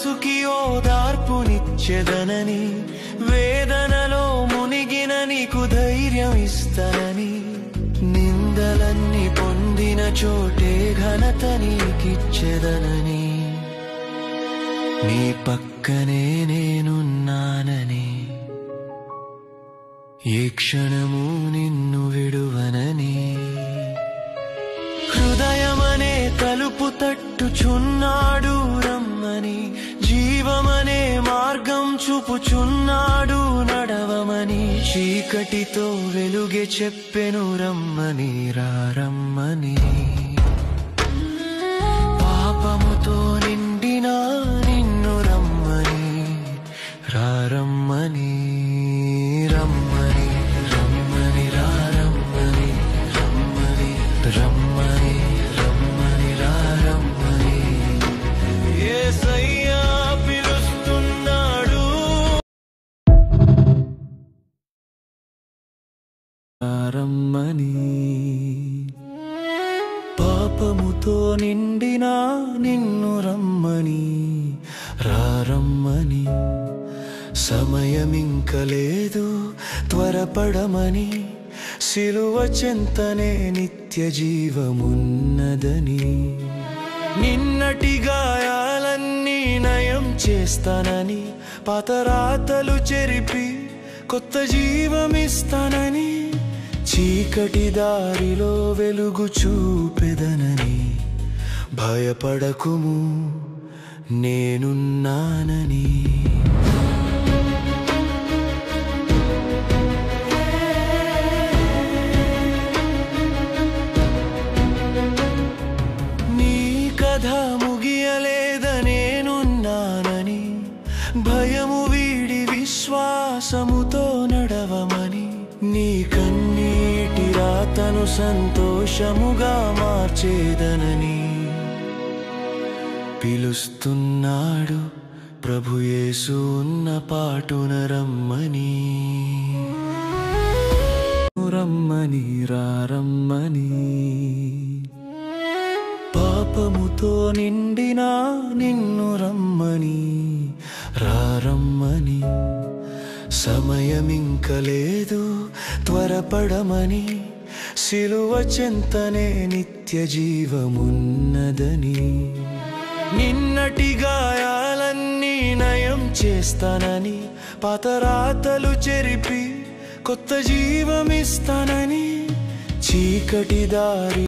మనసుకి ఓదార్పునిచ్చెదనని, వేదనలో మునిగిన నీకు ధైర్యం ఇస్తానని, నిందలన్నీ పొందిన చోటే ఘనత నీకిచ్చెదనని, నీ పక్కనే నేనున్నానని, ఏ క్షణము నిన్ను విడువనని, హృదయమనే తలుపు తట్టుచున్నాడు రమ్మని, జీవమనే మార్గం చూపుచున్నాడు నడవమని, చీకటితో వెలుగే చెప్పెను రమ్మని, రమ్మని, పాపముతో నిండిన నిన్ను రమ్మని, రమ్మని, రమ్మని, రమ్మని, రమ్మని, రమ్మని, రమ్మని, రమ్మని, రమ్మని, యేసయ్యా పిలుస్తున్నాడు, రమ్మని, పాపముతో నిండిన నిన్ను రమ్మని, రమ్మని, సమయమింక లేదు త్వరపడమని, సిలువ చెంతనే నిత్య జీవమున్నదని, నిన్నటి గాయాలన్నీ నయం చేస్తానని, పాతరాతలు చెరిపి కొత్త జీవమిస్తానని, చీకటి దారిలో వెలుగు చూపెదనని, భయపడకుము నేనున్నానని, నీ కథ ముగియలేదనేనున్నానని, భయము వీడి విశ్వాసముతో నడవమని, నీ కన్నీటి రాతను సంతోషముగా మార్చేదనని, పిలుస్తున్నాడు ప్రభు యేసు ఉన్న పాటున రమ్మని, రమ్మని, రమ్మని, పాపముతో నిండిన నిన్ను రమ్మని, రమ్మని, సమయమింక లేదు త్వరపడమని, సిలువ చెంతనే నిత్య జీవమున్నదని, నిన్నటి గాయాలన్నీ నయం చేస్తానని, పాతరాతలు చెరిపి కొత్త జీవమిస్తానని, చీకటి దారి